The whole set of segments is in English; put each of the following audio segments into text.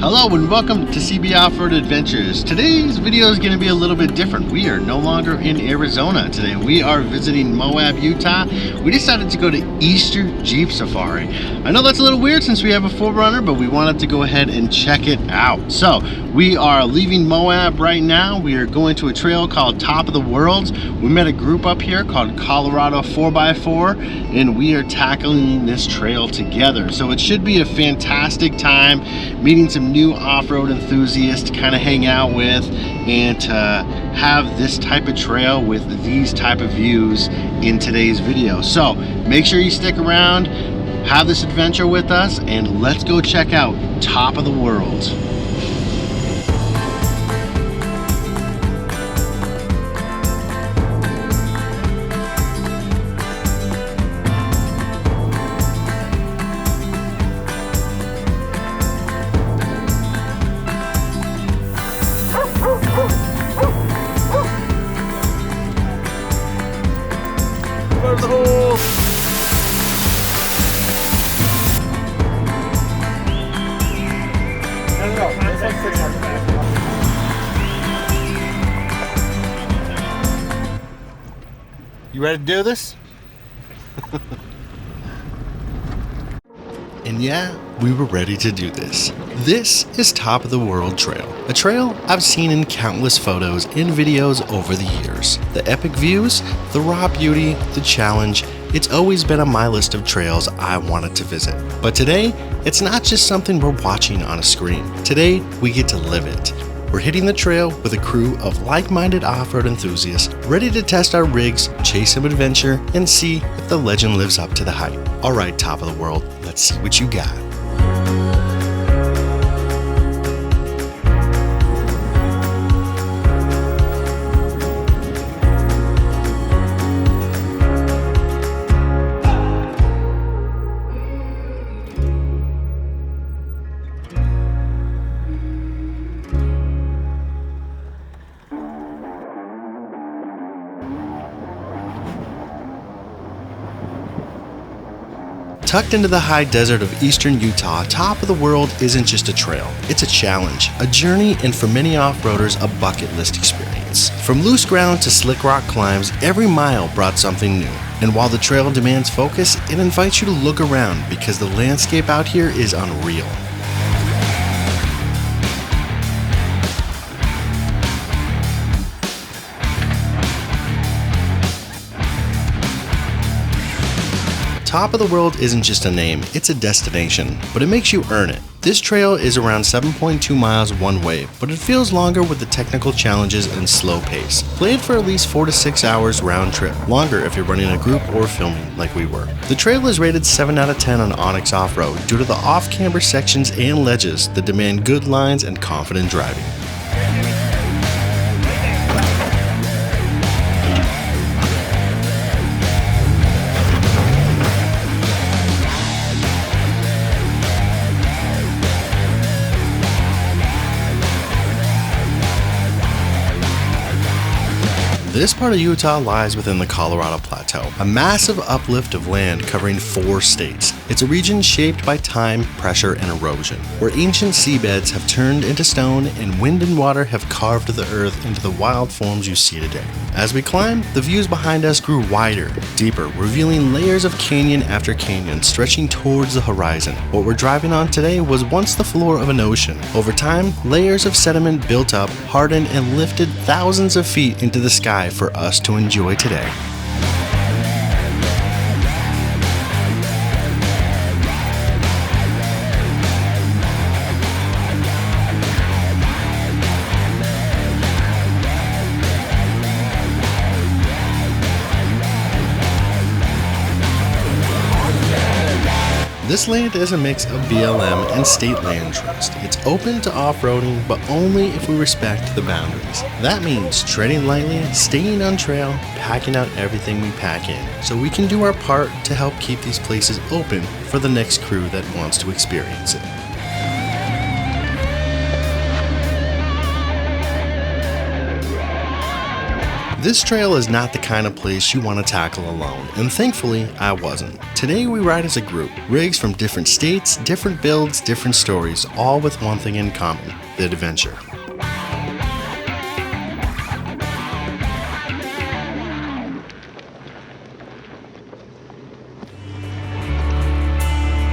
Hello and welcome to CB Offroad Adventures. Today's video is going to be a little bit different. We are no longer in Arizona today. We are visiting Moab, Utah. We decided to go to Easter Jeep Safari. I know that's a little weird since we have a 4Runner, but we wanted to go ahead and check it out. So we are leaving Moab right now. We are going to a trail called Top of the World. We met a group up here called Colorado 4x4 and we are tackling this trail together. So it should be a fantastic time meeting some new off-road enthusiasts to kind of hang out with and to have this type of trail with these type of views in today's video. So make sure you stick around, have this adventure with us, and let's go check out Top of the World. You ready to do this? And yeah, we were ready to do this. This is Top of the World Trail, a trail I've seen in countless photos and videos over the years. The epic views, the raw beauty, the challenge, it's always been on my list of trails I wanted to visit. But today, it's not just something we're watching on a screen. Today, we get to live it. We're hitting the trail with a crew of like-minded off-road enthusiasts ready to test our rigs, chase some adventure, and see if the legend lives up to the hype. All right, Top of the World, let's see what you got. Tucked into the high desert of eastern Utah, Top of the World isn't just a trail. It's a challenge, a journey, and for many off-roaders, a bucket list experience. From loose ground to slick rock climbs, every mile brought something new. And while the trail demands focus, it invites you to look around because the landscape out here is unreal. Top of the World isn't just a name, it's a destination, but it makes you earn it. This trail is around 7.2 miles one way, but it feels longer with the technical challenges and slow pace. Played for at least 4 to 6 hours round trip, longer if you're running a group or filming like we were. The trail is rated 7 out of 10 on Onyx Off-Road due to the off-camber sections and ledges that demand good lines and confident driving. This part of Utah lies within the Colorado Plateau, a massive uplift of land covering 4 states. It's a region shaped by time, pressure, and erosion, where ancient seabeds have turned into stone and wind and water have carved the earth into the wild forms you see today. As we climb, the views behind us grew wider, deeper, revealing layers of canyon after canyon stretching towards the horizon. What we're driving on today was once the floor of an ocean. Over time, layers of sediment built up, hardened, and lifted thousands of feet into the sky for us to enjoy today. This land is a mix of BLM and state land trust. It's open to off-roading, but only if we respect the boundaries. That means treading lightly, staying on trail, packing out everything we pack in, so we can do our part to help keep these places open for the next crew that wants to experience it. This trail is not the kind of place you want to tackle alone, and thankfully, I wasn't. Today we ride as a group, rigs from different states, different builds, different stories, all with one thing in common: the adventure.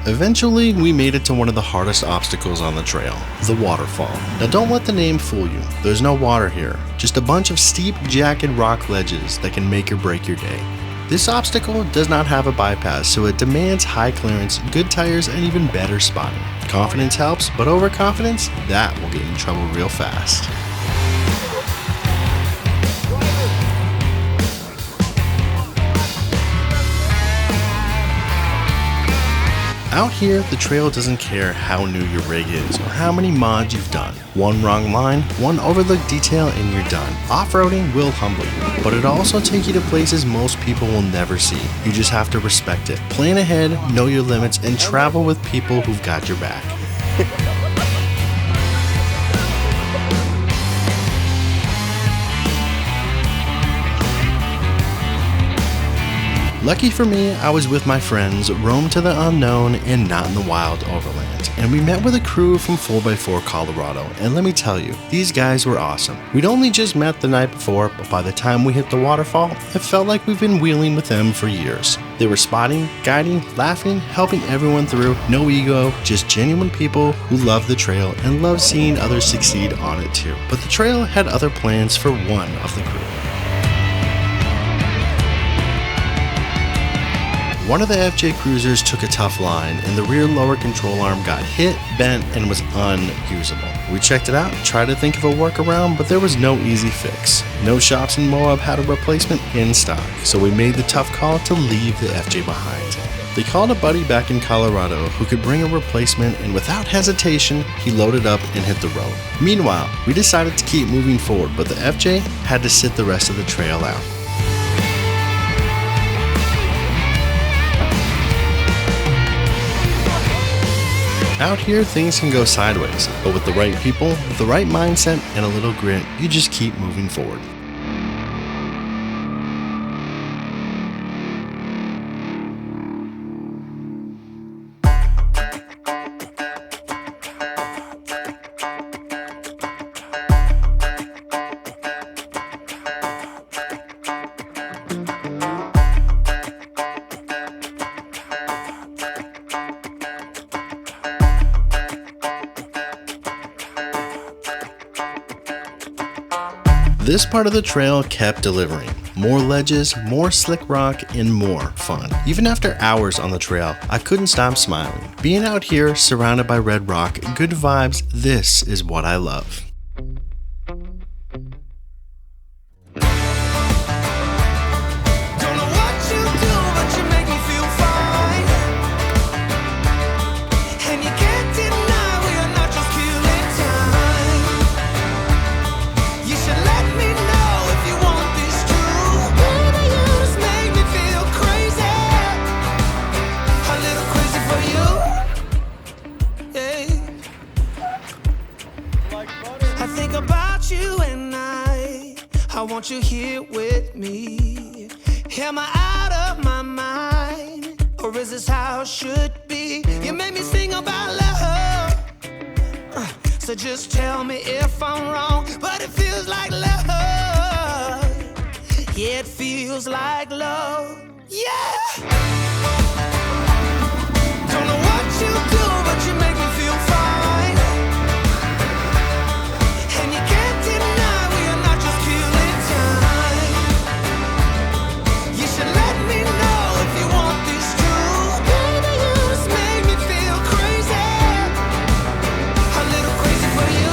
Eventually, we made it to one of the hardest obstacles on the trail, the waterfall. Now don't let the name fool you, there's no water here, just a bunch of steep, jagged rock ledges that can make or break your day. This obstacle does not have a bypass, so it demands high clearance, good tires, and even better spotting. Confidence helps, but overconfidence, that will get you in trouble real fast. Out here, the trail doesn't care how new your rig is or how many mods you've done. One wrong line, one overlook detail, and you're done. Off-roading will humble you, but it'll also take you to places most people will never see. You just have to respect it. Plan ahead, know your limits, and travel with people who've got your back. Lucky for me, I was with my friends, roamed to the unknown and not in the Wild Overland. And we met with a crew from 4x4 Colorado, and let me tell you, these guys were awesome. We'd only just met the night before, but by the time we hit the waterfall, it felt like we've been wheeling with them for years. They were spotting, guiding, laughing, helping everyone through, no ego, just genuine people who love the trail and love seeing others succeed on it too. But the trail had other plans for one of the crew. One of the FJ Cruisers took a tough line and the rear lower control arm got hit, bent, and was unusable. We checked it out, tried to think of a workaround, but there was no easy fix. No shops in Moab had a replacement in stock, so we made the tough call to leave the FJ behind. They called a buddy back in Colorado who could bring a replacement, and without hesitation, he loaded up and hit the road. Meanwhile, we decided to keep moving forward, but the FJ had to sit the rest of the trail out. Out here, things can go sideways, but with the right people, the right mindset, and a little grit, you just keep moving forward. This part of the trail kept delivering. More ledges, more slick rock, and more fun. Even after hours on the trail, I couldn't stop smiling. Being out here, surrounded by red rock, good vibes, this is what I love. I want you here with me. Am I out of my mind? Or is this how it should be? You made me sing about love. So just tell me if I'm wrong. But it feels like love. Yeah, it feels like love. Yeah! Don't know what you do, but you make me feel fine. And you can't deny we are not just killing time. You should let me know if you want this true. Baby, you just make me feel crazy. A little crazy for you.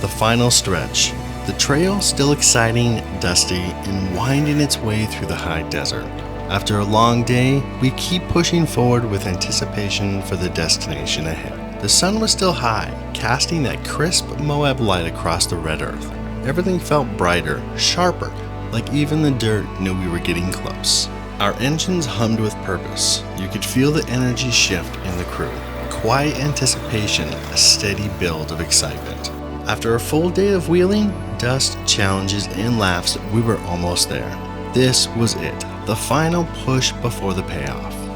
the final stretch. The trail still exciting, dusty, and winding its way through the high desert. After a long day, we keep pushing forward with anticipation for the destination ahead. The sun was still high, casting that crisp Moab light across the red earth. Everything felt brighter, sharper, like even the dirt knew we were getting close. Our engines hummed with purpose. You could feel the energy shift in the crew. Quiet anticipation, a steady build of excitement. After a full day of wheeling, dust, challenges, and laughs, we were almost there. This was it, the final push before the payoff.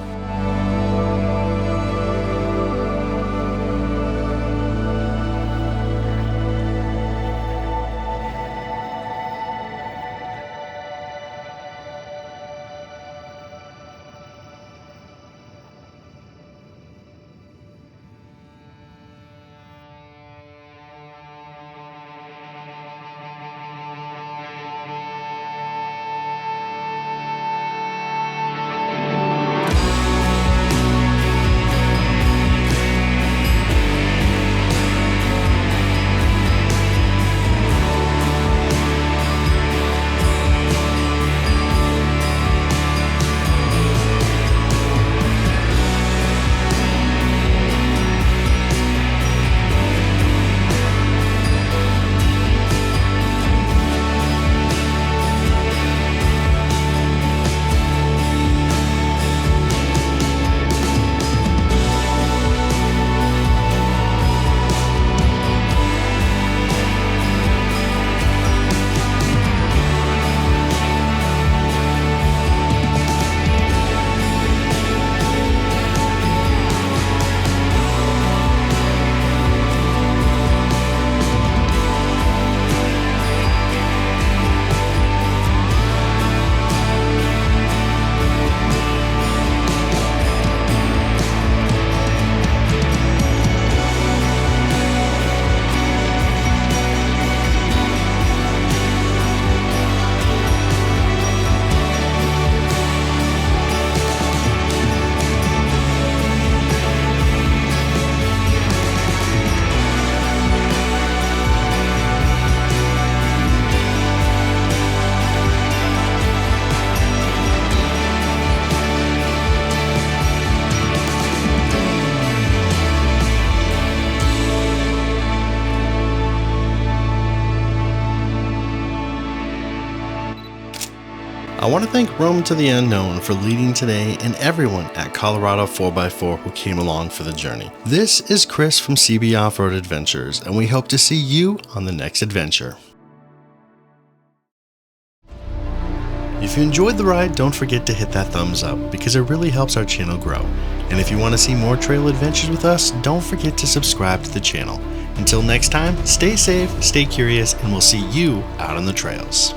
I want to thank Rome to the Unknown for leading today and everyone at Colorado 4x4 who came along for the journey. This is Chris from CB Offroad Adventures, and we hope to see you on the next adventure. If you enjoyed the ride, don't forget to hit that thumbs up because it really helps our channel grow. And if you want to see more trail adventures with us, don't forget to subscribe to the channel. Until next time, stay safe, stay curious, and we'll see you out on the trails.